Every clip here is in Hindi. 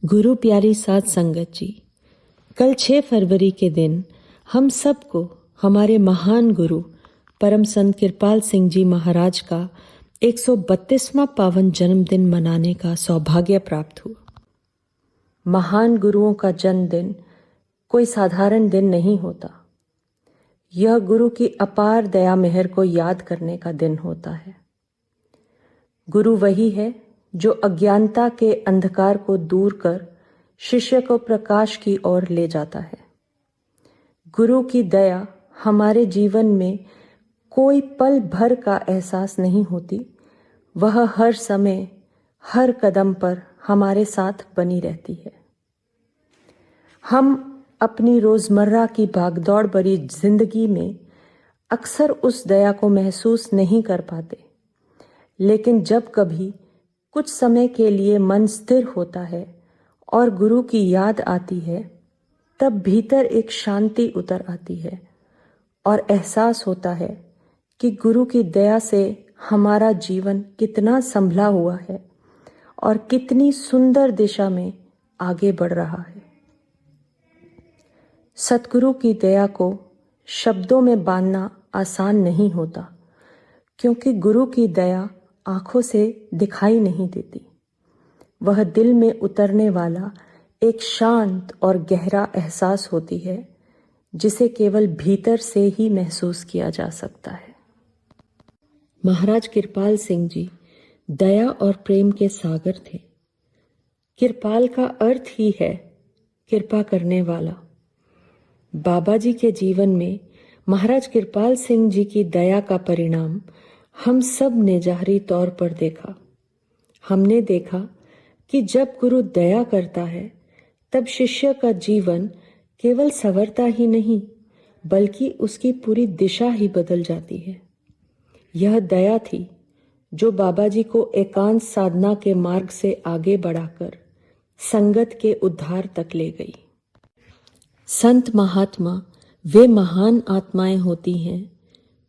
गुरु प्यारी साध संगत जी, कल 6 फरवरी के दिन हम सबको हमारे महान गुरु परम संत कृपाल सिंह जी महाराज का 132वां पावन जन्मदिन मनाने का सौभाग्य प्राप्त हुआ। महान गुरुओं का जन्मदिन कोई साधारण दिन नहीं होता। यह गुरु की अपार दया मेहर को याद करने का दिन होता है। गुरु वही है जो अज्ञानता के अंधकार को दूर कर शिष्य को प्रकाश की ओर ले जाता है। गुरु की दया हमारे जीवन में कोई पल भर का एहसास नहीं होती, वह हर समय हर कदम पर हमारे साथ बनी रहती है। हम अपनी रोजमर्रा की भागदौड़ भरी जिंदगी में अक्सर उस दया को महसूस नहीं कर पाते, लेकिन जब कभी कुछ समय के लिए मन स्थिर होता है और गुरु की याद आती है, तब भीतर एक शांति उतर आती है और एहसास होता है कि गुरु की दया से हमारा जीवन कितना संभला हुआ है और कितनी सुंदर दिशा में आगे बढ़ रहा है। सतगुरु की दया को शब्दों में बांधना आसान नहीं होता, क्योंकि गुरु की दया आंखों से दिखाई नहीं देती। वह दिल में उतरने वाला एक शांत और गहरा एहसास होती है, जिसे केवल भीतर से ही महसूस किया जा सकता है। महाराज कृपाल सिंह जी दया और प्रेम के सागर थे। कृपाल का अर्थ ही है कृपा करने वाला। बाबा जी के जीवन में महाराज कृपाल सिंह जी की दया का परिणाम हम सब ने जाहरी तौर पर देखा। हमने देखा कि जब गुरु दया करता है, तब शिष्य का जीवन केवल संवरता ही नहीं, बल्कि उसकी पूरी दिशा ही बदल जाती है। यह दया थी जो बाबा जी को एकांत साधना के मार्ग से आगे बढ़ाकर संगत के उद्धार तक ले गई। संत महात्मा वे महान आत्माएं होती हैं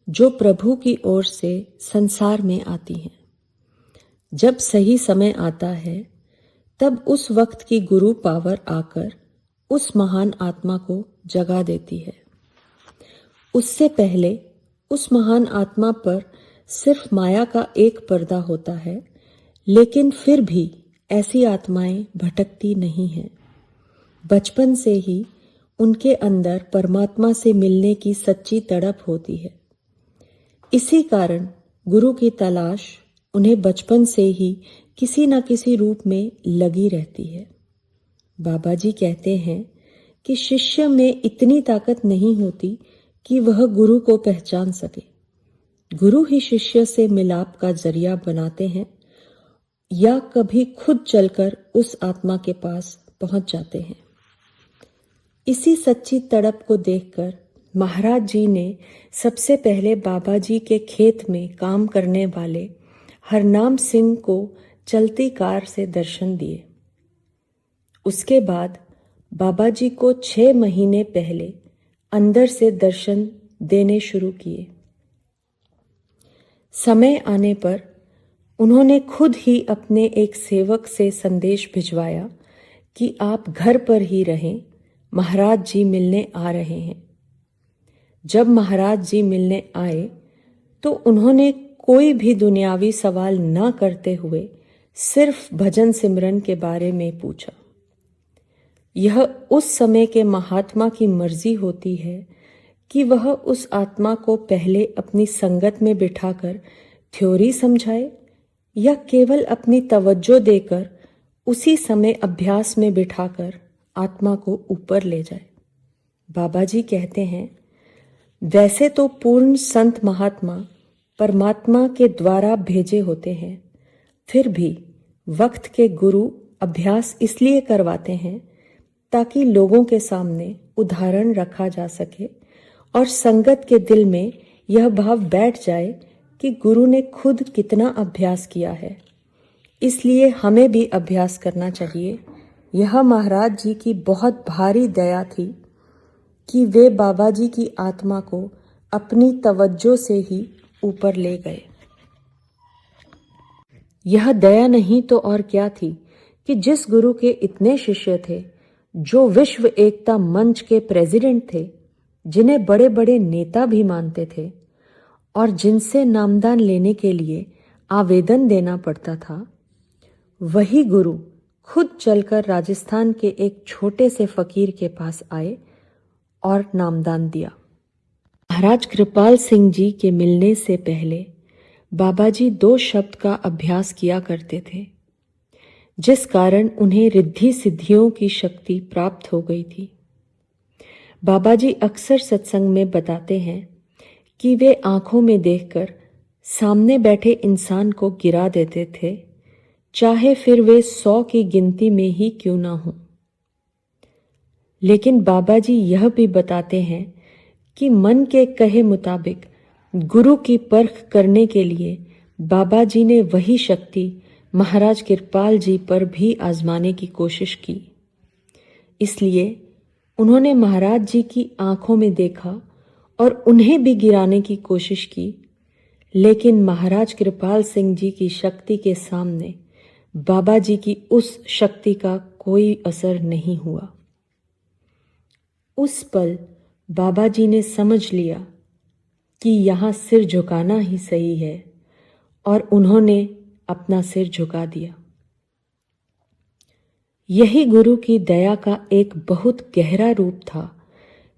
जो प्रभु की ओर से संसार में आती हैं। जब सही समय आता है, तब उस वक्त की गुरु पावर आकर उस महान आत्मा को जगा देती है। उससे पहले उस महान आत्मा पर सिर्फ माया का एक पर्दा होता है, लेकिन फिर भी ऐसी आत्माएं भटकती नहीं हैं। बचपन से ही उनके अंदर परमात्मा से मिलने की सच्ची तड़प होती है। इसी कारण गुरु की तलाश उन्हें बचपन से ही किसी न किसी रूप में लगी रहती है। बाबा जी कहते हैं कि शिष्य में इतनी ताकत नहीं होती कि वह गुरु को पहचान सके। गुरु ही शिष्य से मिलाप का जरिया बनाते हैं या कभी खुद चलकर उस आत्मा के पास पहुंच जाते हैं। इसी सच्ची तड़प को देखकर महाराज जी ने सबसे पहले बाबा जी के खेत में काम करने वाले हरनाम सिंह को चलती कार से दर्शन दिए। उसके बाद बाबा जी को 6 महीने पहले अंदर से दर्शन देने शुरू किए। समय आने पर उन्होंने खुद ही अपने एक सेवक से संदेश भिजवाया कि आप घर पर ही रहें, महाराज जी मिलने आ रहे हैं। जब महाराज जी मिलने आए तो उन्होंने कोई भी दुनियावी सवाल न करते हुए सिर्फ भजन सिमरन के बारे में पूछा। यह उस समय के महात्मा की मर्जी होती है कि वह उस आत्मा को पहले अपनी संगत में बिठाकर थ्योरी समझाए या केवल अपनी तवज्जो देकर उसी समय अभ्यास में बिठाकर आत्मा को ऊपर ले जाए। बाबा जी कहते हैं, वैसे तो पूर्ण संत महात्मा परमात्मा के द्वारा भेजे होते हैं, फिर भी वक्त के गुरु अभ्यास इसलिए करवाते हैं ताकि लोगों के सामने उदाहरण रखा जा सके और संगत के दिल में यह भाव बैठ जाए कि गुरु ने खुद कितना अभ्यास किया है, इसलिए हमें भी अभ्यास करना चाहिए। यह महाराज जी की बहुत भारी दया थी कि वे बाबा जी की आत्मा को अपनी तवज्जो से ही ऊपर ले गए। यह दया नहीं तो और क्या थी कि जिस गुरु के इतने शिष्य थे, जो विश्व एकता मंच के प्रेसिडेंट थे, जिन्हें बड़े बड़े नेता भी मानते थे और जिनसे नामदान लेने के लिए आवेदन देना पड़ता था, वही गुरु खुद चलकर राजस्थान के एक छोटे से फकीर के पास आए और नामदान दिया। महाराज कृपाल सिंह जी के मिलने से पहले बाबा जी 2 शब्द का अभ्यास किया करते थे, जिस कारण उन्हें रिद्धि सिद्धियों की शक्ति प्राप्त हो गई थी। बाबा जी अक्सर सत्संग में बताते हैं कि वे आंखों में देखकर सामने बैठे इंसान को गिरा देते थे, चाहे फिर वे 100 की गिनती में ही क्यों ना हो। लेकिन बाबा जी यह भी बताते हैं कि मन के कहे मुताबिक गुरु की परख करने के लिए बाबा जी ने वही शक्ति महाराज कृपाल जी पर भी आजमाने की कोशिश की। इसलिए उन्होंने महाराज जी की आंखों में देखा और उन्हें भी गिराने की कोशिश की, लेकिन महाराज कृपाल सिंह जी की शक्ति के सामने बाबा जी की उस शक्ति का कोई असर नहीं हुआ। उस पल बाबा जी ने समझ लिया कि यहाँ सिर झुकाना ही सही है और उन्होंने अपना सिर झुका दिया। यही गुरु की दया का एक बहुत गहरा रूप था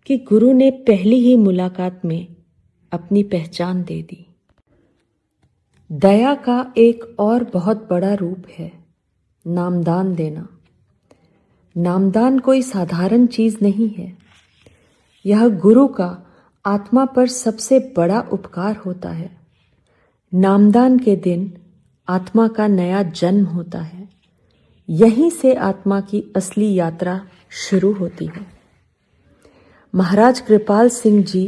कि गुरु ने पहली ही मुलाकात में अपनी पहचान दे दी। दया का एक और बहुत बड़ा रूप है नामदान देना। नामदान कोई साधारण चीज नहीं है। यह गुरु का आत्मा पर सबसे बड़ा उपकार होता है। नामदान के दिन आत्मा का नया जन्म होता है। यहीं से आत्मा की असली यात्रा शुरू होती है। महाराज कृपाल सिंह जी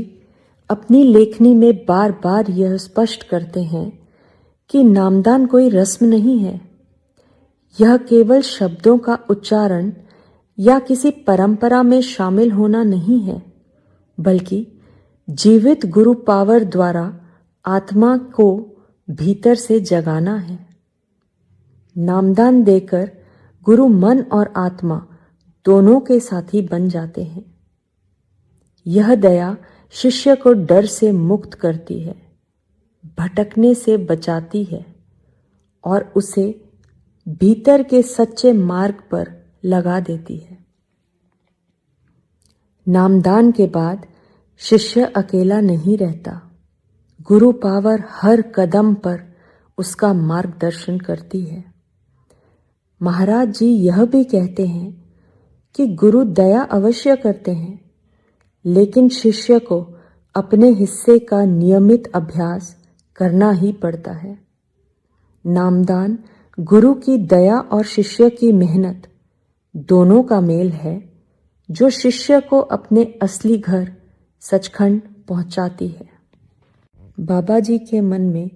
अपनी लेखनी में बार बार यह स्पष्ट करते हैं कि नामदान कोई रस्म नहीं है। यह केवल शब्दों का उच्चारण या किसी परंपरा में शामिल होना नहीं है, बल्कि जीवित गुरु पावर द्वारा आत्मा को भीतर से जगाना है। नामदान देकर गुरु मन और आत्मा दोनों के साथी बन जाते हैं। यह दया शिष्य को डर से मुक्त करती है, भटकने से बचाती है और उसे भीतर के सच्चे मार्ग पर लगा देती है। नामदान के बाद शिष्य अकेला नहीं रहता। गुरु पावर हर कदम पर उसका मार्गदर्शन करती है। महाराज जी यह भी कहते हैं कि गुरु दया अवश्य करते हैं, लेकिन शिष्य को अपने हिस्से का नियमित अभ्यास करना ही पड़ता है। नामदान गुरु की दया और शिष्य की मेहनत दोनों का मेल है, जो शिष्य को अपने असली घर सचखंड पहुंचाती है। बाबा जी के मन में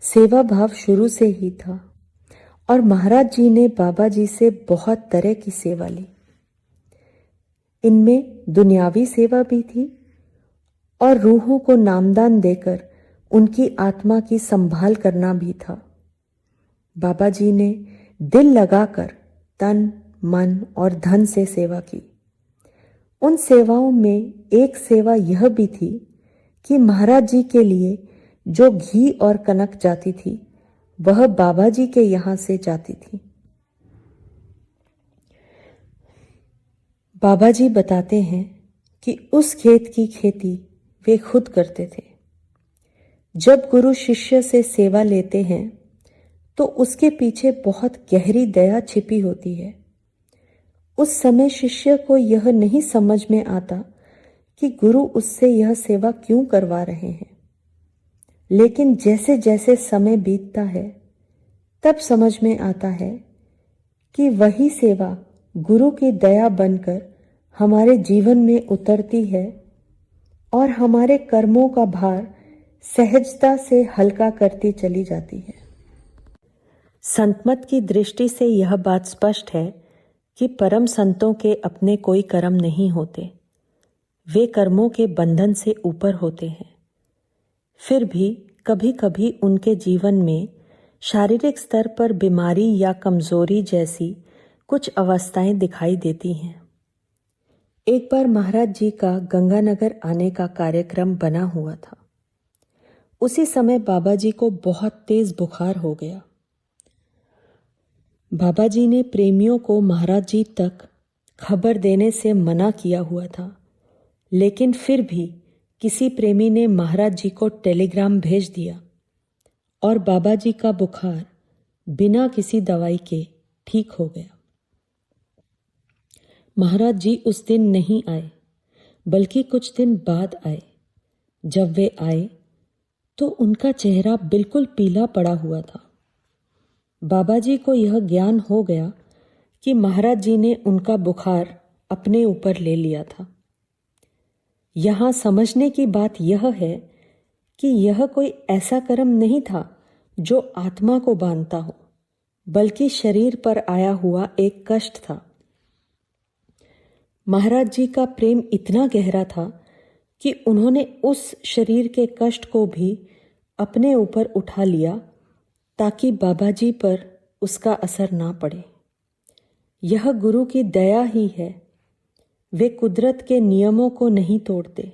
सेवा भाव शुरू से ही था और महाराज जी ने बाबा जी से बहुत तरह की सेवा ली। इनमें दुनियावी सेवा भी थी और रूहों को नामदान देकर उनकी आत्मा की संभाल करना भी था। बाबा जी ने दिल लगाकर तन, मन और धन से सेवा की। उन सेवाओं में एक सेवा यह भी थी कि महाराज जी के लिए जो घी और कनक जाती थी, वह बाबा जी के यहाँ से जाती थी। बाबा जी बताते हैं कि उस खेत की खेती वे खुद करते थे। जब गुरु शिष्य से सेवा लेते हैं तो उसके पीछे बहुत गहरी दया छिपी होती है। उस समय शिष्य को यह नहीं समझ में आता कि गुरु उससे यह सेवा क्यों करवा रहे हैं, लेकिन जैसे जैसे समय बीतता है तब समझ में आता है कि वही सेवा गुरु की दया बनकर हमारे जीवन में उतरती है और हमारे कर्मों का भार सहजता से हल्का करती चली जाती है। संतमत की दृष्टि से यह बात स्पष्ट है कि परम संतों के अपने कोई कर्म नहीं होते। वे कर्मों के बंधन से ऊपर होते हैं। फिर भी कभी कभी उनके जीवन में शारीरिक स्तर पर बीमारी या कमजोरी जैसी कुछ अवस्थाएं दिखाई देती हैं। एक बार महाराज जी का गंगानगर आने का कार्यक्रम बना हुआ था। उसी समय बाबा जी को बहुत तेज बुखार हो गया। बाबा जी ने प्रेमियों को महाराज जी तक खबर देने से मना किया हुआ था, लेकिन फिर भी किसी प्रेमी ने महाराज जी को टेलीग्राम भेज दिया और बाबा जी का बुखार बिना किसी दवाई के ठीक हो गया। महाराज जी उस दिन नहीं आए, बल्कि कुछ दिन बाद आए। जब वे आए तो उनका चेहरा बिल्कुल पीला पड़ा हुआ था। बाबा जी को यह ज्ञान हो गया कि महाराज जी ने उनका बुखार अपने ऊपर ले लिया था। यहाँ समझने की बात यह है कि यह कोई ऐसा कर्म नहीं था जो आत्मा को बांधता हो, बल्कि शरीर पर आया हुआ एक कष्ट था। महाराज जी का प्रेम इतना गहरा था कि उन्होंने उस शरीर के कष्ट को भी अपने ऊपर उठा लिया ताकि बाबा जी पर उसका असर ना पड़े। यह गुरु की दया ही है। वे कुदरत के नियमों को नहीं तोड़ते,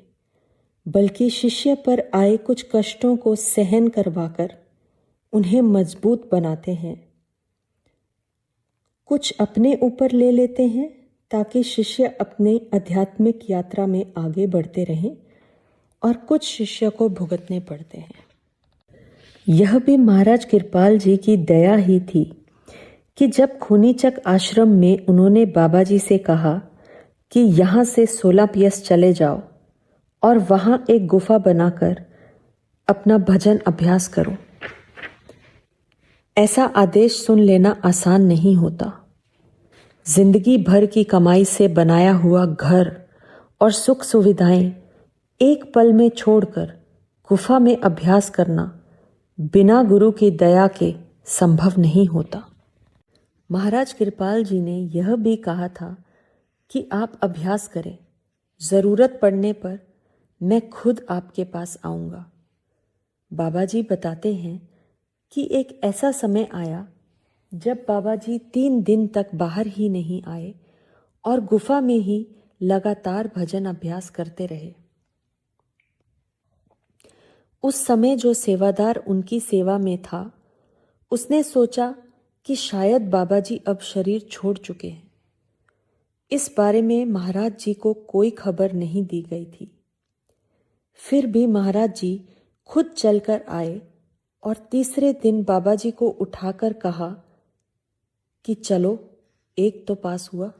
बल्कि शिष्य पर आए कुछ कष्टों को सहन करवाकर उन्हें मजबूत बनाते हैं। कुछ अपने ऊपर ले लेते हैं ताकि शिष्य अपने आध्यात्मिक यात्रा में आगे बढ़ते रहें, और कुछ शिष्य को भुगतने पड़ते हैं। यह भी महाराज कृपाल जी की दया ही थी कि जब खूनीचक आश्रम में उन्होंने बाबा जी से कहा कि यहाँ से 16 PS चले जाओ और वहाँ एक गुफा बनाकर अपना भजन अभ्यास करो। ऐसा आदेश सुन लेना आसान नहीं होता। जिंदगी भर की कमाई से बनाया हुआ घर और सुख सुविधाएं एक पल में छोड़कर गुफा में अभ्यास करना बिना गुरु की दया के संभव नहीं होता। महाराज कृपाल जी ने यह भी कहा था कि आप अभ्यास करें, जरूरत पड़ने पर मैं खुद आपके पास आऊंगा। बाबा जी बताते हैं कि एक ऐसा समय आया जब बाबा जी 3 दिन तक बाहर ही नहीं आए और गुफा में ही लगातार भजन अभ्यास करते रहे। उस समय जो सेवादार उनकी सेवा में था, उसने सोचा कि शायद बाबा जी अब शरीर छोड़ चुके हैं। इस बारे में महाराज जी को कोई खबर नहीं दी गई थी। फिर भी महाराज जी खुद चलकर आए और तीसरे दिन बाबा जी को उठाकर कहा कि चलो, एक तो पास हुआ।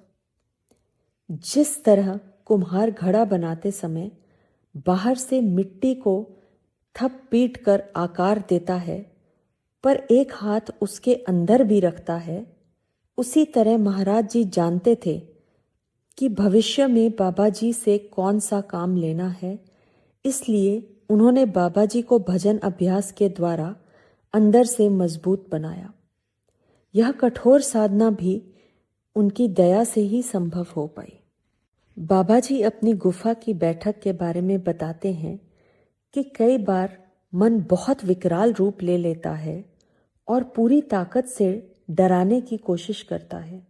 जिस तरह कुम्हार घड़ा बनाते समय बाहर से मिट्टी को थप पीट कर आकार देता है, पर एक हाथ उसके अंदर भी रखता है, उसी तरह महाराज जी जानते थे कि भविष्य में बाबा जी से कौन सा काम लेना है। इसलिए उन्होंने बाबा जी को भजन अभ्यास के द्वारा अंदर से मजबूत बनाया। यह कठोर साधना भी उनकी दया से ही संभव हो पाई। बाबा जी अपनी गुफा की बैठक के बारे में बताते हैं कि कई बार मन बहुत विकराल रूप ले लेता है और पूरी ताकत से डराने की कोशिश करता है,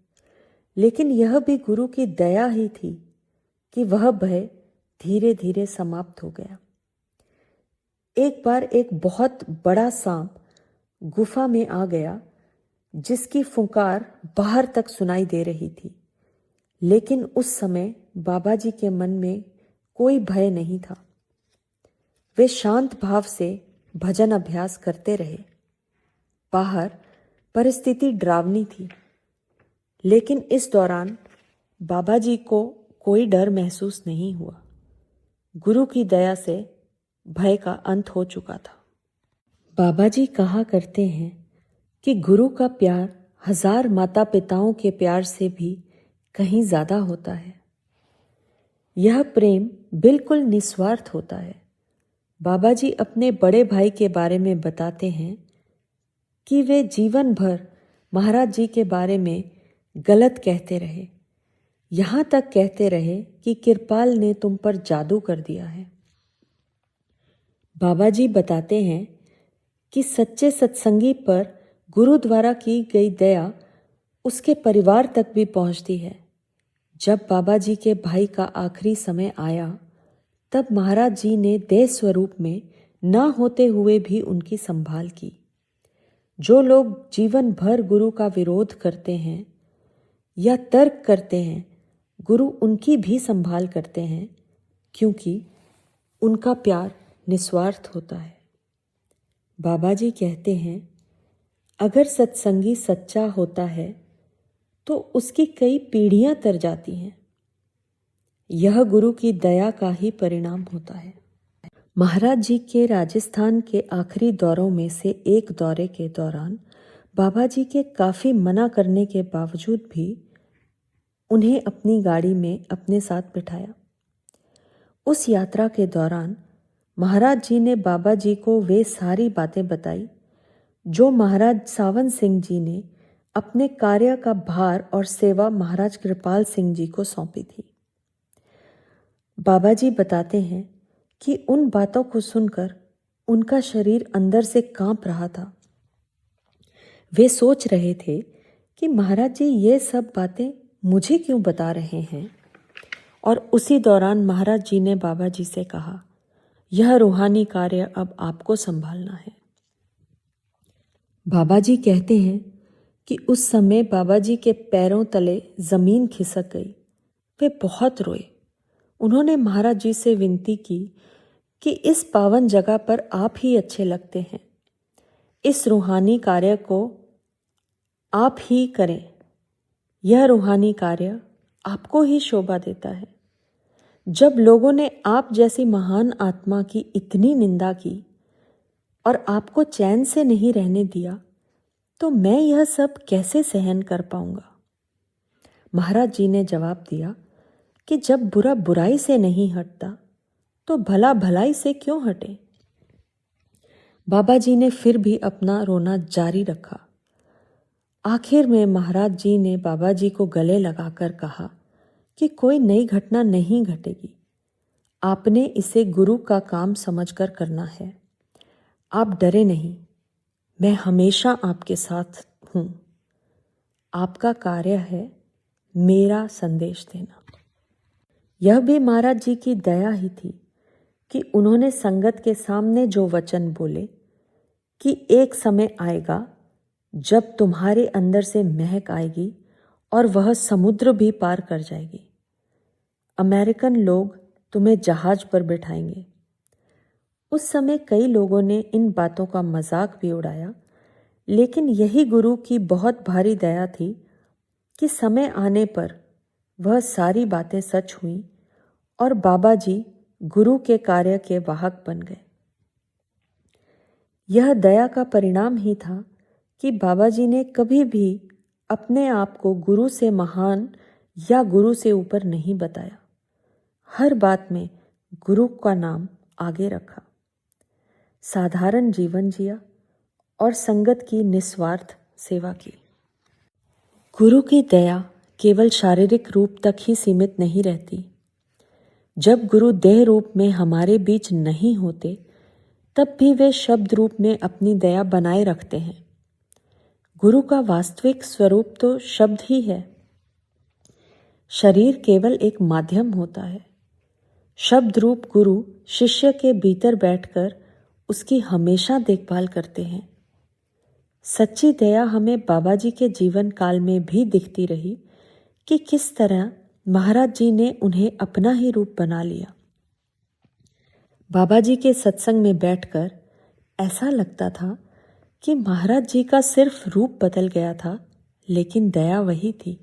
लेकिन यह भी गुरु की दया ही थी कि वह भय धीरे धीरे समाप्त हो गया। एक बार एक बहुत बड़ा सांप गुफा में आ गया, जिसकी फुंकार बाहर तक सुनाई दे रही थी, लेकिन उस समय बाबा जी के मन में कोई भय नहीं था। वे शांत भाव से भजन अभ्यास करते रहे। बाहर परिस्थिति डरावनी थी, लेकिन इस दौरान बाबा जी को कोई डर महसूस नहीं हुआ। गुरु की दया से भय का अंत हो चुका था। बाबा जी कहा करते हैं कि गुरु का प्यार 1000 माता पिताओं के प्यार से भी कहीं ज्यादा होता है। यह प्रेम बिल्कुल निस्वार्थ होता है। बाबा जी अपने बड़े भाई के बारे में बताते हैं कि वे जीवन भर महाराज जी के बारे में गलत कहते रहे, यहाँ तक कहते रहे कि कृपाल ने तुम पर जादू कर दिया है। बाबा जी बताते हैं कि सच्चे सत्संगी पर गुरु द्वारा की गई दया उसके परिवार तक भी पहुंचती है। जब बाबा जी के भाई का आखिरी समय आया, तब महाराज जी ने देह स्वरूप में ना होते हुए भी उनकी संभाल की। जो लोग जीवन भर गुरु का विरोध करते हैं या तर्क करते हैं, गुरु उनकी भी संभाल करते हैं, क्योंकि उनका प्यार निस्वार्थ होता है। बाबा जी कहते हैं, अगर सत्संगी सच्चा होता है तो उसकी कई पीढ़ियां तर जाती हैं। यह गुरु की दया का ही परिणाम होता है। महाराज जी के राजस्थान के आखिरी दौरों में से एक दौरे के दौरान बाबा जी के काफ़ी मना करने के बावजूद भी उन्हें अपनी गाड़ी में अपने साथ बिठाया। उस यात्रा के दौरान महाराज जी ने बाबा जी को वे सारी बातें बताई जो महाराज सावन सिंह जी ने अपने कार्य का भार और सेवा महाराज कृपाल सिंह जी को सौंपी थी। बाबा जी बताते हैं कि उन बातों को सुनकर उनका शरीर अंदर से कांप रहा था। वे सोच रहे थे कि महाराज जी ये सब बातें मुझे क्यों बता रहे हैं। और उसी दौरान महाराज जी ने बाबा जी से कहा, यह रूहानी कार्य अब आपको संभालना है। बाबा जी कहते हैं कि उस समय बाबा जी के पैरों तले जमीन खिसक गई। वे बहुत रोए। उन्होंने महाराज जी से विनती की कि इस पावन जगह पर आप ही अच्छे लगते हैं, इस रूहानी कार्य को आप ही करें। यह रूहानी कार्य आपको ही शोभा देता है। जब लोगों ने आप जैसी महान आत्मा की इतनी निंदा की और आपको चैन से नहीं रहने दिया, तो मैं यह सब कैसे सहन कर पाऊंगा। महाराज जी ने जवाब दिया कि जब बुरा बुराई से नहीं हटता तो भला भलाई से क्यों हटे। बाबा जी ने फिर भी अपना रोना जारी रखा। आखिर में महाराज जी ने बाबा जी को गले लगाकर कहा कि कोई नई घटना नहीं घटेगी। आपने इसे गुरु का काम समझकर करना है। आप डरे नहीं, मैं हमेशा आपके साथ हूँ। आपका कार्य है मेरा संदेश देना। यह भी महाराज जी की दया ही थी कि उन्होंने संगत के सामने जो वचन बोले कि एक समय आएगा जब तुम्हारे अंदर से महक आएगी और वह समुद्र भी पार कर जाएगी। अमेरिकन लोग तुम्हें जहाज पर बिठाएंगे। उस समय कई लोगों ने इन बातों का मजाक भी उड़ाया, लेकिन यही गुरु की बहुत भारी दया थी कि समय आने पर वह सारी बातें सच हुई और बाबा जी गुरु के कार्य के वाहक बन गए। यह दया का परिणाम ही था कि बाबा जी ने कभी भी अपने आप को गुरु से महान या गुरु से ऊपर नहीं बताया। हर बात में गुरु का नाम आगे रखा, साधारण जीवन जिया और संगत की निस्वार्थ सेवा की। गुरु की दया केवल शारीरिक रूप तक ही सीमित नहीं रहती। जब गुरु देह रूप में हमारे बीच नहीं होते, तब भी वे शब्द रूप में अपनी दया बनाए रखते हैं। गुरु का वास्तविक स्वरूप तो शब्द ही है। शरीर केवल एक माध्यम होता है। शब्द रूप गुरु शिष्य के भीतर बैठकर उसकी हमेशा देखभाल करते हैं। सच्ची दया हमें बाबा जी के जीवन काल में भी दिखती रही कि किस तरह महाराज जी ने उन्हें अपना ही रूप बना लिया। बाबा जी के सत्संग में बैठकर ऐसा लगता था कि महाराज जी का सिर्फ रूप बदल गया था, लेकिन दया वही थी।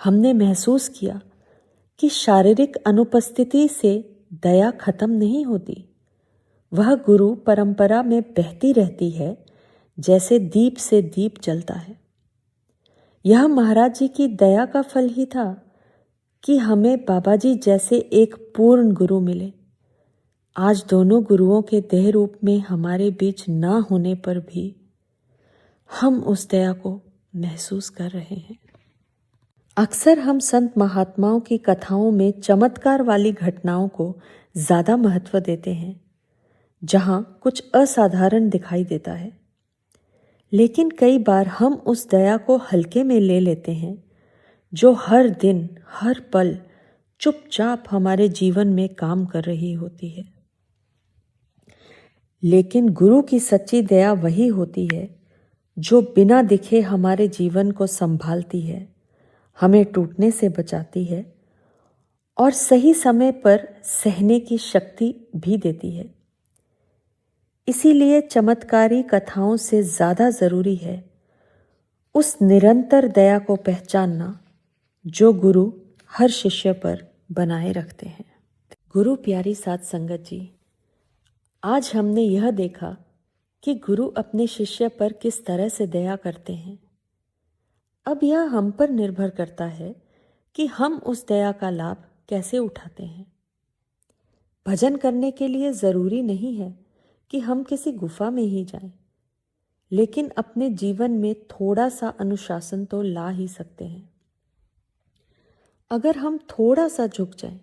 हमने महसूस किया कि शारीरिक अनुपस्थिति से दया खत्म नहीं होती। वह गुरु परंपरा में बहती रहती है, जैसे दीप से दीप जलता है। यह महाराज जी की दया का फल ही था कि हमें बाबा जी जैसे एक पूर्ण गुरु मिले। आज दोनों गुरुओं के देह रूप में हमारे बीच ना होने पर भी हम उस दया को महसूस कर रहे हैं। अक्सर हम संत महात्माओं की कथाओं में चमत्कार वाली घटनाओं को ज़्यादा महत्व देते हैं, जहाँ कुछ असाधारण दिखाई देता है। लेकिन कई बार हम उस दया को हल्के में ले लेते हैं जो हर दिन हर पल चुपचाप हमारे जीवन में काम कर रही होती है। लेकिन गुरु की सच्ची दया वही होती है जो बिना दिखे हमारे जीवन को संभालती है, हमें टूटने से बचाती है और सही समय पर सहने की शक्ति भी देती है। इसीलिए चमत्कारी कथाओं से ज़्यादा ज़रूरी है उस निरंतर दया को पहचानना जो गुरु हर शिष्य पर बनाए रखते हैं। गुरु प्यारी साध संगत जी, आज हमने यह देखा कि गुरु अपने शिष्य पर किस तरह से दया करते हैं। अब यह हम पर निर्भर करता है कि हम उस दया का लाभ कैसे उठाते हैं। भजन करने के लिए ज़रूरी नहीं है कि हम किसी गुफा में ही जाएं, लेकिन अपने जीवन में थोड़ा सा अनुशासन तो ला ही सकते हैं। अगर हम थोड़ा सा झुक जाएं,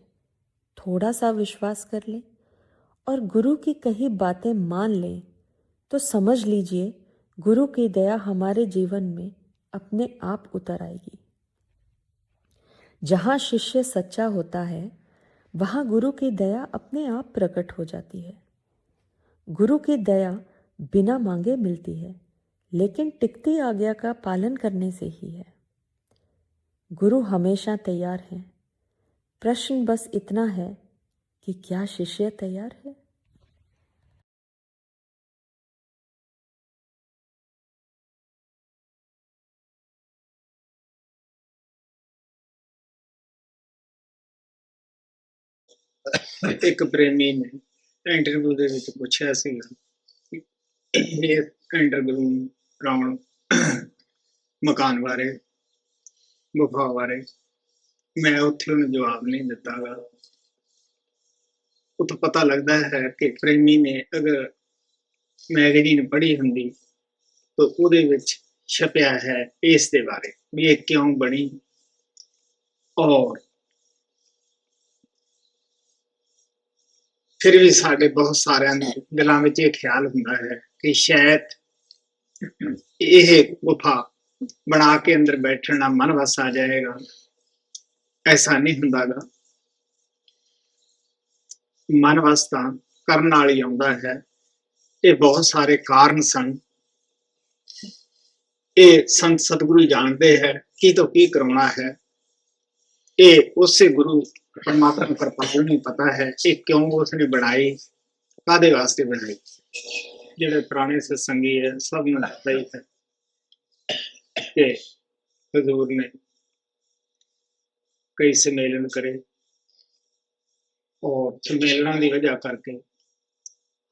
थोड़ा सा विश्वास कर लें और गुरु की कही बातें मान लें, तो समझ लीजिए गुरु की दया हमारे जीवन में अपने आप उतर आएगी। जहाँ शिष्य सच्चा होता है, वहाँ गुरु की दया अपने आप प्रकट हो जाती है। गुरु की दया बिना मांगे मिलती है, लेकिन टिकती आज्ञा का पालन करने से ही है। गुरु हमेशा तैयार हैं। प्रश्न बस इतना है कि क्या शिष्य तैयार है? ਇੱਕ ਪ੍ਰੇਮੀ ਨੇ ਇੰਟਰਵਿਊ ਦੇ ਵਿੱਚ ਪੁੱਛਿਆ ਸੀਗਾ ਕਿ ਇਹ ਇੰਟਰਵਿਊ ਕਰਾਉਣ ਮਕਾਨ ਬਾਰੇ, ਗੁਫਾ ਬਾਰੇ। ਮੈਂ ਉੱਥੇ ਉਹਨੂੰ ਜਵਾਬ ਨਹੀਂ ਦਿੱਤਾ ਗਾ। ਉੱਥੋਂ ਪਤਾ ਲੱਗਦਾ ਹੈ ਕਿ ਪ੍ਰੇਮੀ ਨੇ ਅਗਰ ਮੈਗਜ਼ੀਨ ਪੜ੍ਹੀ ਹੁੰਦੀ ਤਾਂ ਉਹਦੇ ਵਿੱਚ ਛਪਿਆ ਹੈ ਇਸ ਦੇ ਬਾਰੇ ਵੀ ਇਹ ਕਿਉਂ ਬਣੀ ਔਰ ਫਿਰ ਵੀ ਸਾਡੇ ਬਹੁਤ ਸਾਰਿਆਂ ਦੇ ਦਿਲਾਂ ਵਿੱਚ ਇਹ ਖਿਆਲ ਹੁੰਦਾ ਹੈ ਕਿ ਸ਼ਾਇਦ ਇਹ ਗੁਫਾ ਬਣਾ ਕੇ ਅੰਦਰ ਬੈਠਣ ਨਾਲ ਮਨ ਵਸ ਆ ਜਾਏਗਾ। ਐਸਾ ਨਹੀਂ ਹੁੰਦਾ ਗਾ। ਮਨ ਵਸ ਤਾਂ ਕਰਨ ਨਾਲ ਹੀ ਆਉਂਦਾ ਹੈ। ਇਹ ਬਹੁਤ ਸਾਰੇ ਕਾਰਨ ਸਨ। ਇਹ ਸੰਤ ਸਤਿਗੁਰੂ ਜਾਣਦੇ ਹੈ ਕੀ ਤੋਂ ਕੀ ਕਰਾਉਣਾ ਹੈ। ਇਹ ਉਸੇ ਗੁਰੂ ਪਰਮਾਤਮਾ ਕਿਰਪਾਲ ਨੂੰ ਪਤਾ ਹੈ ਇਹ ਕਿਉਂ ਉਸਨੇ ਬਣਾਈ, ਕਾਹਦੇ ਵਾਸਤੇ ਬਣਾਈ। ਜਿਹੜੇ ਪੁਰਾਣੇ ਸਤਸੰਗੀ ਹੈ ਸਭ ਨੂੰ ਪਤਾ ਹੀ ਹੈ ਕਿ ਹਜ਼ੂਰ ਨੇ ਕਈ ਸੰਮੇਲਨ ਕਰੇ ਔਰ ਸੰਮੇਲਨਾਂ ਦੀ ਵਜ੍ਹਾ ਕਰਕੇ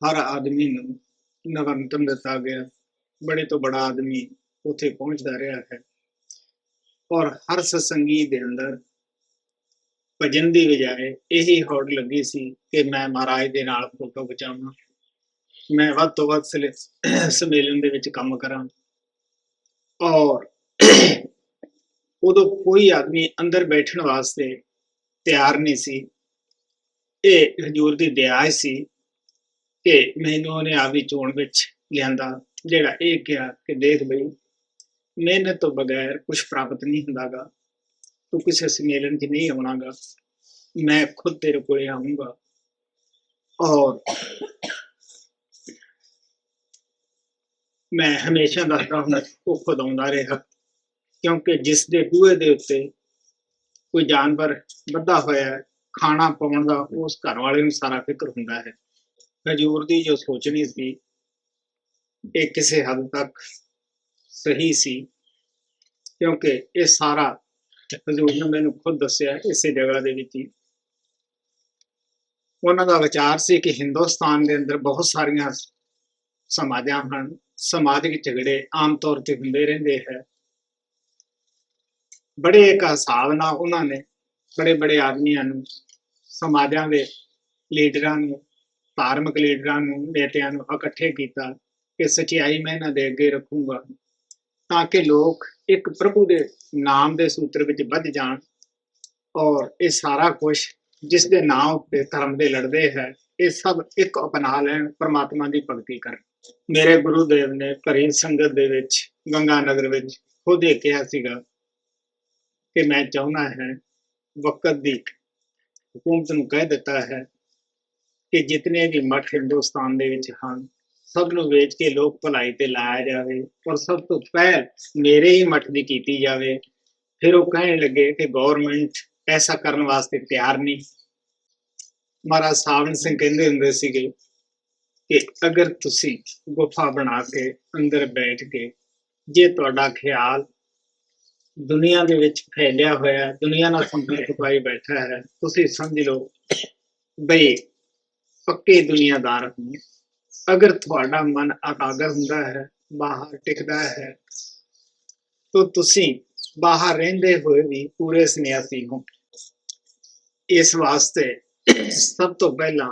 ਹਰ ਆਦਮੀ ਨੂੰ ਨਿਮੰਤਰਣ ਦਿੱਤਾ ਗਿਆ। ਬੜੇ ਤੋਂ ਬੜਾ ਆਦਮੀ ਉੱਥੇ ਪਹੁੰਚਦਾ ਰਿਹਾ ਹੈ ਔਰ ਹਰ ਸਤਸੰਗੀ ਦੇ ਅੰਦਰ ਭਜਨ ਦੀ ਬਜਾਏ ਇਹੀ ਹੋੜ ਲੱਗੀ ਸੀ ਕਿ ਮੈਂ ਮਹਾਰਾਜ ਦੇ ਨਾਲ ਫੋਟੋ ਖਿਚਾਵਾਂ, ਮੈਂ ਵੱਧ ਤੋਂ ਵੱਧ ਸੰਮੇਲਨ ਦੇ ਵਿੱਚ ਕੰਮ ਕਰਾਂ। ਔਰ ਉਦੋਂ ਕੋਈ ਆਦਮੀ ਅੰਦਰ ਬੈਠਣ ਵਾਸਤੇ ਤਿਆਰ ਨਹੀਂ ਸੀ। ਇਹ ਹਜ਼ੂਰ ਦੀ ਦਇਆ ਸੀ ਕਿ ਮੈਨੂੰ ਉਹਨੇ ਆਪਦੀ ਚੋਣ ਵਿੱਚ ਲਿਆਂਦਾ, ਜਿਹੜਾ ਇਹ ਕਿਹਾ ਕਿ ਦੇਖ ਬਈ ਮਿਹਨਤ ਤੋਂ ਬਗੈਰ ਕੁਛ ਪ੍ਰਾਪਤ ਨਹੀਂ ਹੁੰਦਾ ਗਾ। ਤੂੰ ਕਿਸੇ ਸੰਮੇਲਨ 'ਚ ਨਹੀਂ ਆਉਣਾ ਗਾ, ਮੈਂ ਖੁਦ ਤੇਰੇ ਕੋਲੇ ਆਊਂਗਾ। ਔਰ ਮੈਂ ਹਮੇਸ਼ਾ ਦੱਸਦਾ ਹੁੰਦਾ ਉਹ ਖੁਦ ਆਉਂਦਾ ਰਿਹਾ, ਕਿਉਂਕਿ ਜਿਸ ਦੇ ਬੂਹੇ ਦੇ ਉੱਤੇ ਕੋਈ ਜਾਨਵਰ ਬੱਧਾ ਹੋਇਆ, ਖਾਣਾ ਪਾਉਣ ਦਾ ਉਸ ਘਰ ਵਾਲੇ ਨੂੰ ਸਾਰਾ ਫਿਕਰ ਹੁੰਦਾ ਹੈ। ਹਜ਼ੂਰ ਦੀ ਜੋ ਸੋਚਣੀ ਸੀ ਇਹ ਕਿਸੇ ਹੱਦ ਤੱਕ ਸਹੀ ਸੀ, ਕਿਉਂਕਿ ਇਹ ਸਾਰਾ ਹਜ਼ੂਰ ਨੇ ਮੈਨੂੰ ਖੁਦ ਦੱਸਿਆ ਇਸੇ ਜਗ੍ਹਾ ਦੇ ਵਿੱਚ ਹੀ। ਉਹਨਾਂ ਦਾ ਵਿਚਾਰ ਸੀ ਕਿ ਹਿੰਦੁਸਤਾਨ ਦੇ ਅੰਦਰ ਬਹੁਤ ਸਾਰੀਆਂ ਸਮਾਜਾਂ ਹਨ, ਸਮਾਜਿਕ ਝਗੜੇ ਆਮ ਤੌਰ ਤੇ ਹੁੰਦੇ ਰਹਿੰਦੇ ਹੈ। ਬੜੇ ਇੱਕ ਹਿਸਾਬ ਨਾਲ ਉਹਨਾਂ ਨੇ ਬੜੇ ਬੜੇ ਆਦਮੀਆਂ ਨੂੰ, ਸਮਾਜਾਂ ਦੇ ਲੀਡਰਾਂ ਨੂੰ, ਧਾਰਮਿਕ ਲੀਡਰਾਂ ਨੂੰ, ਨੇਤਿਆਂ ਨੂੰ ਇਕੱਠੇ ਕੀਤਾ ਕਿ ਸੱਚਾਈ ਮੈਂ ਇਹਨਾਂ ਦੇ ਅੱਗੇ ਰੱਖੂੰਗਾ ਤਾਂ ਕਿ ਲੋਕ ਇੱਕ ਪ੍ਰਭੂ ਦੇ ਨਾਮ ਦੇ ਸੂਤਰ ਵਿੱਚ ਬੱਝ ਜਾਣ ਔਰ ਇਹ ਸਾਰਾ ਕੁਛ ਜਿਸ ਦੇ ਨਾਮ ਉੱਤੇ ਧਰਮ ਦੇ ਲੜਦੇ ਹੈ ਇਹ ਸਭ ਇੱਕ ਅਪਣਾ ਲੈਣ, ਪਰਮਾਤਮਾ ਦੀ ਭਗਤੀ ਕਰਨ। ਮੇਰੇ ਗੁਰੂਦੇਵ ਨੇ ਭਰੀ ਸੰਗਤ ਦੇ ਵਿੱਚ ਗੰਗਾ ਨਗਰ ਵਿੱਚ ਖੁਦ ਇਹ ਕਿਹਾ ਸੀਗਾ ਕਿ ਮੈਂ ਚਾਹੁੰਦਾ ਹੈ ਵਕਤ ਦੀ ਹਕੂਮਤ ਨੂੰ ਕਹਿ ਦਿੱਤਾ ਹੈ ਕਿ ਜਿਤਨੇ ਵੀ ਮਠ ਹਿੰਦੁਸਤਾਨ ਦੇ ਵਿੱਚ ਹਨ ਸਭ ਨੂੰ ਵੇਚ ਕੇ ਲੋਕ ਭਲਾਈ ਤੇ ਲਾਇਆ ਜਾਵੇ ਔਰ ਸਭ ਤੋਂ ਪਹਿਲ ਮੇਰੇ ਹੀ ਮਠ ਦੀ ਕੀਤੀ ਜਾਵੇ। ਫਿਰ ਉਹ ਕਹਿਣ ਲੱਗੇ ਕਿ ਗੌਰਮੈਂਟ ਐਸਾ ਕਰਨ ਵਾਸਤੇ ਤਿਆਰ ਨਹੀਂ। ਮਹਾਰਾਜ ਸਾਵਣ ਸਿੰਘ ਕਹਿੰਦੇ ਹੁੰਦੇ ਸੀਗੇ ਕਿ ਅਗਰ ਤੁਸੀਂ ਗੁਫਾ ਬਣਾ ਕੇ ਅੰਦਰ ਬੈਠ ਕੇ ਜੇ ਤੁਹਾਡਾ ਖਿਆਲ ਦੁਨੀਆ ਦੇ ਵਿੱਚ ਫੈਲਿਆ ਹੋਇਆ ਦੁਨੀਆ ਨਾਲ ਸੰਪਰਕ ਪਾਈ ਬੈਠਾ ਹੈ ਤੁਸੀਂ ਸਮਝ ਲਓ ਬਈ ਪੱਕੇ ਦੁਨੀਆਦਾਰ ਹੋ। ਅਗਰ ਤੁਹਾਡਾ ਮਨ ਇਕਾਗਰ ਹੁੰਦਾ ਹੈ ਬਾਹਰ ਟਿਕਦਾ ਹੈ ਤਾਂ ਤੁਸੀਂ ਬਾਹਰ ਰਹਿੰਦੇ ਹੋਏ ਵੀ ਪੂਰੇ ਸੰਨਿਆਸੀ ਹੋ। ਇਸ ਵਾਸਤੇ ਸਭ ਤੋਂ ਪਹਿਲਾਂ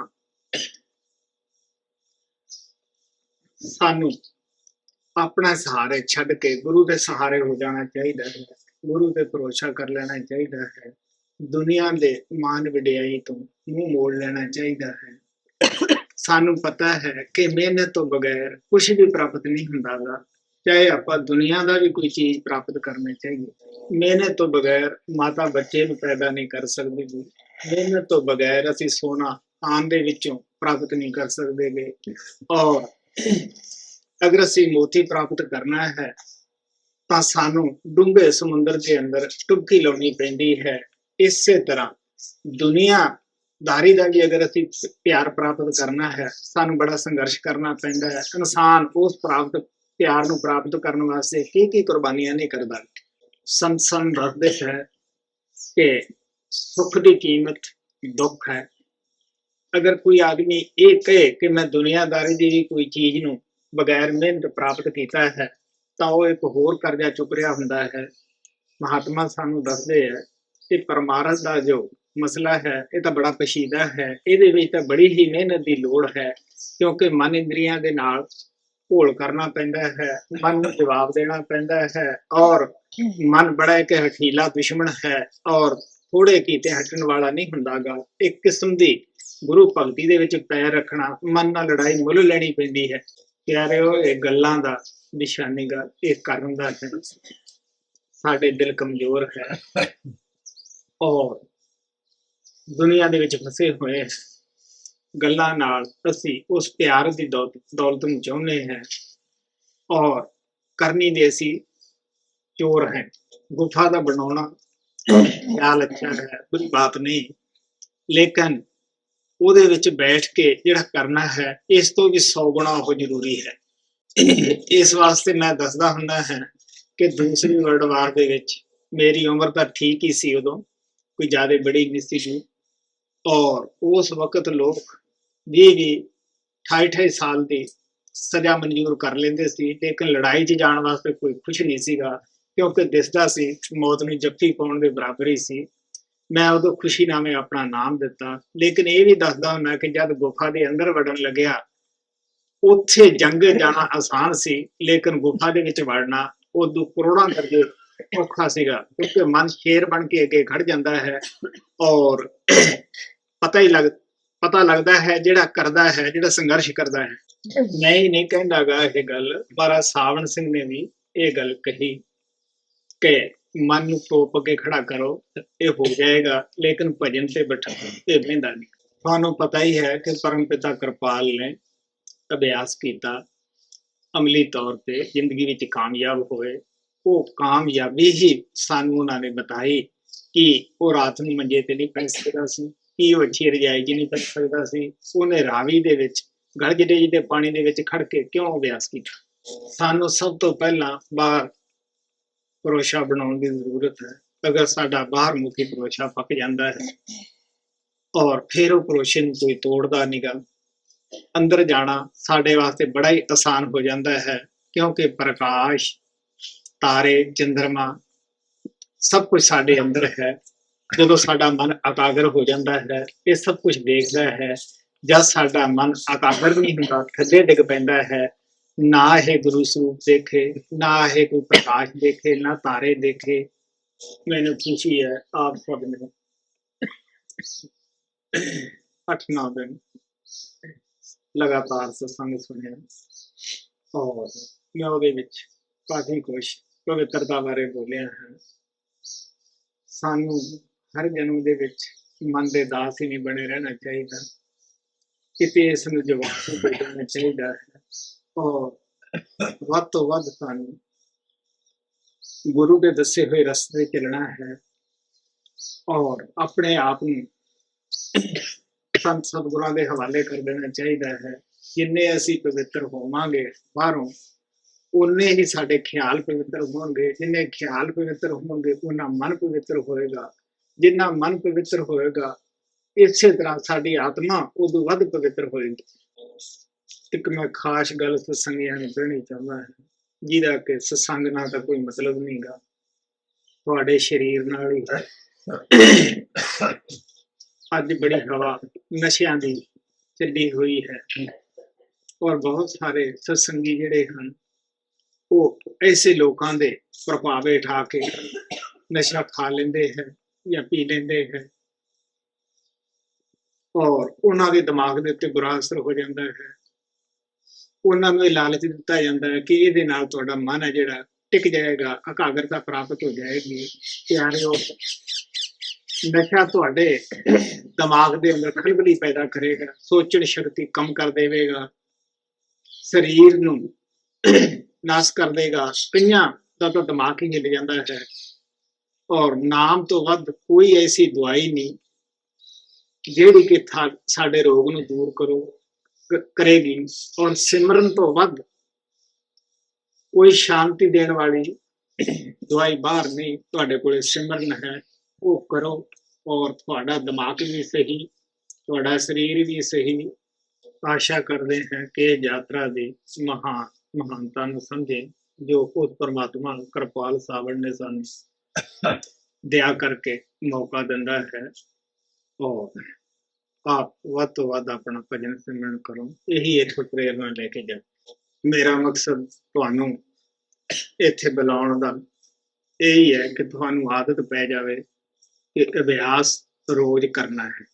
ਸਾਨੂੰ ਆਪਣਾ ਸਹਾਰੇ ਛੱਡ ਕੇ ਗੁਰੂ ਦੇ ਸਹਾਰੇ ਹੋ ਜਾਣਾ ਚਾਹੀਦਾ ਹੈ। ਗੁਰੂ ਤੇ ਭਰੋਸਾ ਕਰ ਲੈਣਾ ਚਾਹੀਦਾ ਹੈ। ਦੁਨੀਆ ਦੇ ਮਾਨ ਵਡਿਆਈ ਤੋਂ ਮੂੰਹ ਮੋੜ ਲੈਣਾ ਚਾਹੀਦਾ ਹੈ। ਸਾਨੂੰ ਪਤਾ ਹੈ ਕਿ ਮਿਹਨਤ ਤੋਂ ਬਗੈਰ ਕੁਝ ਵੀ ਪ੍ਰਾਪਤ ਨਹੀਂ ਹੁੰਦਾ ਗਾ। ਚਾਹੇ ਆਪਾਂ ਦੁਨੀਆ ਦਾ ਵੀ ਕੋਈ ਚੀਜ਼ ਪ੍ਰਾਪਤ ਕਰਨਾ ਚਾਹੀਏ ਮਿਹਨਤ ਤੋਂ ਬਗੈਰ ਮਾਤਾ ਬੱਚੇ ਨੂੰ ਪੈਦਾ ਨਹੀਂ ਕਰ ਸਕਦੀ ਜੀ। ਮਿਹਨਤ ਤੋਂ ਬਗੈਰ ਅਸੀਂ ਸੋਨਾ ਆਨ ਦੇ ਵਿੱਚੋਂ ਪ੍ਰਾਪਤ ਨਹੀਂ ਕਰ ਸਕਦੇ ਗੇ। ਔਰ ਅਗਰ ਅਸੀਂ ਮੋਤੀ ਪ੍ਰਾਪਤ ਕਰਨਾ ਹੈ ਤਾਂ ਸਾਨੂੰ ਡੂੰਘੇ ਸਮੁੰਦਰ ਦੇ ਅੰਦਰ ਡੁਬਕੀ ਲਾਉਣੀ ਪੈਂਦੀ ਹੈ। ਇਸੇ ਤਰ੍ਹਾਂ ਦੁਨੀਆਦਾਰੀ ਦਾ ਵੀ ਅਗਰ ਅਸੀਂ ਪਿਆਰ ਪ੍ਰਾਪਤ ਕਰਨਾ ਹੈ ਸਾਨੂੰ ਬੜਾ ਸੰਘਰਸ਼ ਕਰਨਾ ਪੈਂਦਾ ਹੈ। ਇਨਸਾਨ ਉਸ ਪਿਆਰ ਨੂੰ ਪ੍ਰਾਪਤ ਕਰਨ ਵਾਸਤੇ ਕੀ ਕੁਰਬਾਨੀਆਂ ਨਹੀਂ ਕਰਦਾ। ਸੰਸਾਰ ਦੱਸਦੇ ਹੈ ਕਿ ਸੁੱਖ ਦੀ ਕੀਮਤ ਦੁੱਖ ਹੈ। ਅਗਰ ਕੋਈ ਆਦਮੀ ਇਹ ਕਹੇ ਕਿ ਮੈਂ ਦੁਨੀਆਦਾਰੀ ਦੀ ਕੋਈ ਚੀਜ਼ ਨੂੰ ਬਗੈਰ ਮਿਹਨਤ ਪ੍ਰਾਪਤ ਕੀਤਾ ਹੈ ਤਾਂ ਉਹ ਇੱਕ ਹੋਰ ਕਰਜ਼ਾ ਚੁੱਕ ਰਿਹਾ ਹੁੰਦਾ ਹੈ। ਮਹਾਤਮਾ ਸਾਨੂੰ ਦੱਸਦੇ ਹੈ ਕਿ ਪਰਮਾਰਥ ਦਾ ਜੋ ਮਸਲਾ ਹੈ ਇਹ ਤਾਂ ਬੜਾ ਪੇਚੀਦਾ ਹੈ। ਇਹਦੇ ਵਿੱਚ ਤਾਂ ਬੜੀ ਹੀ ਮਿਹਨਤ ਦੀ ਲੋੜ ਹੈ ਕਿਉਂਕਿ ਮਨ ਇੰਦਰੀਆਂ ਦੇ ਨਾਲ ਘੋਲ ਕਰਨਾ ਪੈਂਦਾ ਹੈ। ਮਨ ਨੂੰ ਜਵਾਬ ਦੇਣਾ ਪੈਂਦਾ ਹੈ ਔਰ ਮਨ ਬੜਾ ਇੱਕ ਹਠੀਲਾ ਦੁਸ਼ਮਣ ਹੈ ਔਰ ਥੋੜੇ ਕੀਤੇ ਹਟਣ ਵਾਲਾ ਨਹੀਂ ਹੁੰਦਾ ਗਾ। ਇੱਕ ਕਿਸਮ ਦੀ ਗੁਰੂ ਭਗਤੀ ਦੇ ਵਿੱਚ ਪੈਰ ਰੱਖਣਾ ਮਨ ਨਾਲ ਲੜਾਈ ਮੁੱਲ ਲੈਣੀ ਪੈਂਦੀ ਹੈ। ਪਿਆਰਿਓ ਇਹ ਗੱਲਾਂ ਦਾ ਨਿਸ਼ਾਨੀ ਗਾ ਇਹ ਕਰਨ ਦਾ ਹੈ। ਸਾਡੇ ਦਿਲ ਕਮਜ਼ੋਰ ਹੈ ਔਰ ਦੁਨੀਆ ਦੇ ਵਿੱਚ ਫਸੇ ਹੋਏ ਗੱਲਾਂ ਨਾਲ ਅਸੀਂ ਉਸ ਪਿਆਰ ਦੀ ਦੌਲਤ ਨੂੰ ਚਾਹੁੰਦੇ ਹਾਂ ਔਰ ਕਰਨੀ ਦੇ ਅਸੀਂ ਚੋਰ ਹੈ। ਗੁਫਾ ਦਾ ਬਣਾਉਣਾ ਖਿਆਲ ਅੱਛਾ ਹੈ ਕੋਈ ਬਾਤ ਨਹੀਂ ਲੇਕਿਨ ਉਹਦੇ ਵਿੱਚ ਬੈਠ ਕੇ ਜਿਹੜਾ ਕਰਨਾ ਹੈ ਇਸ ਤੋਂ ਵੀ 100 ਗੁਣਾ ਉਹ ਜ਼ਰੂਰੀ ਹੈ। ਇਸ ਵਾਸਤੇ ਮੈਂ ਦੱਸਦਾ ਹੁੰਦਾ ਹੈ ਕਿ ਦੂਸਰੀ ਵਰਲਡ ਵਾਰ ਦੇ ਵਿੱਚ ਮੇਰੀ ਉਮਰ ਤਾਂ ਠੀਕ ਹੀ ਸੀ ਉਦੋਂ ਕੋਈ ਜ਼ਿਆਦਾ ਬੜੀ ਨਹੀਂ ਸੀ ਔਰ ਉਸ ਵਕਤ ਲੋਕ 28 ਸਾਲ ਦੀ ਸਜ਼ਾ ਮਨਜ਼ੂਰ ਕਰ ਲੈਂਦੇ ਸੀ ਲੇਕਿਨ ਲੜਾਈ 'ਚ ਜਾਣ ਵਾਸਤੇ ਕੋਈ ਖੁਸ਼ ਨਹੀਂ ਸੀਗਾ ਕਿਉਂਕਿ ਦਿਸਦਾ ਸੀ ਮੌਤ ਨੂੰ ਜੱਫੀ ਪਾਉਣ ਦੇ ਬਰਾਬਰ ਹੀ ਸੀ। ਮੈਂ ਉਦੋਂ ਖੁਸ਼ੀਨਾਮੇ ਆਪਣਾ ਨਾਮ ਦਿੱਤਾ ਲੇਕਿਨ ਇਹ ਵੀ ਦੱਸਦਾ ਹੁੰਦਾ ਕਿ ਜਦ ਗੁਫਾ ਦੇ ਅੰਦਰ ਵੜਨ ਲੱਗਿਆ ਉੱਥੇ ਜੰਗ ਜਾਣਾ ਆਸਾਨ ਸੀ ਲੇਕਿਨ ਗੁਫਾ ਦੇ ਵਿੱਚ ਵੜਨਾ ਉਦੋਂ ਕਰੋੜਾਂ ਦਰਜੇ ਔਖਾ ਸੀਗਾ ਕਿਉਂਕਿ ਮਨ ਸ਼ੇਰ ਬਣ ਕੇ ਅੱਗੇ ਖੜ ਜਾਂਦਾ ਹੈ ਔਰ ਪਤਾ ਲੱਗਦਾ ਹੈ ਜਿਹੜਾ ਕਰਦਾ ਹੈ ਜਿਹੜਾ ਸੰਘਰਸ਼ ਕਰਦਾ ਹੈ। ਮੈਂ ਹੀ ਨਹੀਂ ਕਹਿੰਦਾ ਗਾ ਇਹ ਗੱਲ ਪਰ ਸਾਵਣ ਸਿੰਘ ਨੇ ਵੀ ਇਹ ਗੱਲ ਕਹੀ ਕਿ ਮਨ ਨੂੰ ਤੋਪ ਕੇ ਖੜਾ ਕਰੋ ਇਹ ਹੋ ਜਾਏਗਾ ਲੇਕਿਨ ਭਜਨ ਤੇ ਬਿਠਾ ਤੇ ਬਹਿੰਦਾ ਨਹੀਂ। ਤੁਹਾਨੂੰ ਪਤਾ ਹੀ ਹੈ ਕਿ ਪਰਮ ਪਿਤਾ ਕਿਰਪਾਲ ਨੇ ਅਭਿਆਸ ਕੀਤਾ ਅਮਲੀ ਤੌਰ ਤੇ ਜ਼ਿੰਦਗੀ ਵਿੱਚ ਕਾਮਯਾਬ ਹੋਏ। ਉਹ ਕਾਮਯਾਬੀ ਹੀ ਸਾਨੂੰ ਉਹਨਾਂ ਨੇ ਬਤਾਈ ਕਿ ਉਹ ਰਾਤ ਨੂੰ ਮੰਜੇ ਤੇ ਨਹੀਂ ਪੈ ਸਕਦਾ ਸੀ ਕਿ ਉਹ ਅੱਛੀ ਰਜਾਈ 'ਚ ਨਹੀਂ ਪੈ ਸਕਦਾ ਸੀ। ਉਹਨੇ ਰਾਵੀ ਦੇ ਵਿੱਚ ਗੜਜਦੇ ਜਿਹਦੇ ਪਾਣੀ ਦੇ ਵਿੱਚ ਖੜ ਕੇ ਕਿਉਂ ਅਭਿਆਸ ਕੀਤਾ। ਸਾਨੂੰ ਸਭ ਤੋਂ ਪਹਿਲਾਂ ਬਾਹਰ ਭਰੋਸਾ ਬਣਾਉਣ ਦੀ ਜ਼ਰੂਰਤ ਹੈ। ਅਗਰ ਸਾਡਾ ਬਾਹਰ ਮੁਖੀ ਭਰੋਸਾ ਪੱਕ ਜਾਂਦਾ ਹੈ ਔਰ ਫਿਰ ਉਹ ਭਰੋਸੇ ਨੂੰ ਕੋਈ ਤੋੜਦਾ ਨਹੀਂ ਗਾ ਅੰਦਰ ਜਾਣਾ ਸਾਡੇ ਵਾਸਤੇ ਬੜਾ ਹੀ ਆਸਾਨ ਹੋ ਜਾਂਦਾ ਹੈ ਕਿਉਂਕਿ ਪ੍ਰਕਾਸ਼ ਤਾਰੇ ਚੰਦਰਮਾ ਸਭ ਕੁਝ ਸਾਡੇ ਅੰਦਰ ਹੈ। ਜਦੋਂ ਸਾਡਾ ਮਨ ਇਕਾਗਰ ਹੋ ਜਾਂਦਾ ਹੈ ਇਹ ਸਭ ਕੁਝ ਦੇਖਦਾ ਹੈ। ਜਦ ਸਾਡਾ ਮਨ ਇਕਾਗਰ ਨਹੀਂ ਹੁੰਦਾ ਥੱਲੇ ਡਿੱਗ ਪੈਂਦਾ ਹੈ ਨਾ ਇਹ ਗੁਰੂ ਸਰੂਪ ਦੇਖੇ ਨਾ ਇਹ ਕੋਈ ਪ੍ਰਕਾਸ਼ ਦੇਖੇ ਨਾ ਤਾਰੇ ਦੇਖੇ। ਮੈਨੂੰ ਖੁਸ਼ੀ ਹੈ ਆਪ ਸਭ ਨੇ 8-9 ਦਿਨ ਲਗਾਤਾਰ ਸਤਸੰਗ ਸੁਣਿਆ ਔਰ ਮੈਂ ਉਹਦੇ ਵਿੱਚ ਕਾਫੀ ਕੁਛ ਪਵਿੱਤਰਤਾ ਬਾਰੇ ਬੋਲਿਆ ਹੈ। ਸਾਨੂੰ ਹਰ ਜਨਮ ਦੇ ਵਿੱਚ ਮਨ ਦੇ ਦਾਸ ਹੀ ਨਹੀਂ ਬਣੇ ਰਹਿਣਾ ਚਾਹੀਦਾ, ਕਿਤੇ ਇਸ ਨੂੰ ਜਵਾਬ ਦੇ ਦੇਣਾ ਚਾਹੀਦਾ ਹੈ। ਔਰ ਵੱਧ ਤੋਂ ਵੱਧ ਸਾਨੂੰ ਗੁਰੂ ਦੇ ਦੱਸੇ ਹੋਏ ਰਸਤੇ ਚੱਲਣਾ ਹੈ ਔਰ ਆਪਣੇ ਆਪ ਨੂੰ ਸੰਤ ਸਤਿਗੁਰਾਂ ਦੇ ਹਵਾਲੇ ਕਰ ਦੇਣਾ ਚਾਹੀਦਾ ਹੈ। ਜਿੰਨੇ ਅਸੀਂ ਪਵਿੱਤਰ ਹੋਵਾਂਗੇ ਬਾਹਰੋਂ, ਉਨੇ ਹੀ ਸਾਡੇ ਖਿਆਲ ਪਵਿੱਤਰ ਹੋਣਗੇ। ਜਿੰਨੇ ਖਿਆਲ ਪਵਿੱਤਰ ਹੋਣਗੇ ਉਹਨਾਂ ਮਨ ਪਵਿੱਤਰ ਹੋਏਗਾ। ਜਿੰਨਾ ਮਨ ਪਵਿੱਤਰ ਹੋਏਗਾ ਇਸੇ ਤਰ੍ਹਾਂ ਸਾਡੀ ਆਤਮਾ ਉਦੋਂ ਵੱਧ ਪਵਿੱਤਰ ਹੋਏਗੀ। ਇੱਕ ਮੈਂ ਖਾਸ ਗੱਲ ਸਤਸੰਗੀਆਂ ਨੂੰ ਕਹਿਣੀ ਚਾਹੁੰਦਾ ਹਾਂ, ਜਿਹਦਾ ਕਿ ਸਤਸੰਗ ਨਾਲ ਤਾਂ ਕੋਈ ਮਤਲਬ ਨਹੀਂ ਗਾ, ਤੁਹਾਡੇ ਸਰੀਰ ਨਾਲ ਹੀ। ਅੱਜ ਬੜੀ ਹਵਾ ਨਸ਼ਿਆਂ ਦੀ ਚੱਲੀ ਹੋਈ ਹੈ ਔਰ ਬਹੁਤ ਸਾਰੇ ਸਤਸੰਗੀ ਜਿਹੜੇ ਹਨ ਉਹ ਐਸੇ ਲੋਕਾਂ ਦੇ ਪ੍ਰਭਾਵ ਹੇਠ ਆ ਕੇ ਨਸ਼ਾ ਖਾ ਲੈਂਦੇ ਹੈ ਜਾਂ ਪੀ ਲੈਂਦੇ ਹੈ ਔਰ ਉਹਨਾਂ ਦੇ ਦਿਮਾਗ ਦੇ ਉੱਤੇ ਬੁਰਾ ਅਸਰ ਹੋ ਜਾਂਦਾ ਹੈ। ਉਹਨਾਂ ਨੂੰ ਇਹ ਲਾਲਚ ਦਿੱਤਾ ਜਾਂਦਾ ਹੈ ਕਿ ਇਹਦੇ ਨਾਲ ਤੁਹਾਡਾ ਮਨ ਹੈ ਜਿਹੜਾ ਟਿਕ ਜਾਏਗਾ, ਇਕਾਗਰਤਾ ਪ੍ਰਾਪਤ ਹੋ ਜਾਏਗੀ। ਪਿਆਰਿਓ, ਨਸ਼ਾ ਤੁਹਾਡੇ ਦਿਮਾਗ ਦੇ ਅੰਦਰ ਖਲਬਲੀ ਪੈਦਾ ਕਰੇਗਾ, ਸੋਚਣ ਸ਼ਕਤੀ ਕਮ ਕਰ ਦੇਵੇਗਾ, ਸਰੀਰ ਨੂੰ ਨਾਸ ਕਰ ਦੇਗਾ। ਕਈਆਂ ਦਾ ਤਾਂ ਦਿਮਾਗ ਹੀ ਹਿੱਲ ਜਾਂਦਾ ਹੈ ਔਰ ਨਾਮ ਤੋਂ ਵੱਧ ਕੋਈ ਐਸੀ ਦਵਾਈ ਨਹੀਂ ਜਿਹੜੀ ਕਿ ਸਾਡੇ ਰੋਗ ਨੂੰ ਦੂਰ ਕਰੇਗੀ। ਔਰ ਸਿਮਰਨ ਤੋਂ ਵੱਧ ਕੋਈ ਸ਼ਾਂਤੀ ਦੇਣ ਵਾਲੀ ਦਵਾਈ ਬਾਹਰ ਨਹੀਂ। ਤੁਹਾਡੇ ਕੋਲ ਸਿਮਰਨ ਹੈ, ਉਹ ਕਰੋ ਔਰ ਤੁਹਾਡਾ ਦਿਮਾਗ ਵੀ ਸਹੀ, ਤੁਹਾਡਾ ਸਰੀਰ ਵੀ ਸਹੀ। ਆਸ਼ਾ ਕਰਦੇ ਹਾਂ ਕਿ ਇਹ ਯਾਤਰਾ ਦੀ ਮਹਾਨਤਾ ਨੂੰ ਸਮਝੇ ਜੋ ਖੁਦ ਪਰਮਾਤਮਾ ਕਿਰਪਾਲ ਸਾਵਣ ਨੇ ਸਾਨੂੰ ਦਇਆ ਕਰਕੇ ਮੌਕਾ ਦਿੰਦਾ ਹੈ। ਔਰ ਆਪ ਵੱਧ ਤੋਂ ਵੱਧ ਆਪਣਾ ਭਜਨ ਸਿਮਰਨ ਕਰੋ, ਇਹੀ ਇੱਥੋਂ ਪ੍ਰੇਰਨਾ ਲੈ ਕੇ ਜਾਓ। ਮੇਰਾ ਮਕਸਦ ਤੁਹਾਨੂੰ ਇੱਥੇ ਬੁਲਾਉਣ ਦਾ ਇਹੀ ਹੈ ਕਿ ਤੁਹਾਨੂੰ ਆਦਤ ਪੈ ਜਾਵੇ ਕਿ ਅਭਿਆਸ ਰੋਜ਼ ਕਰਨਾ ਹੈ।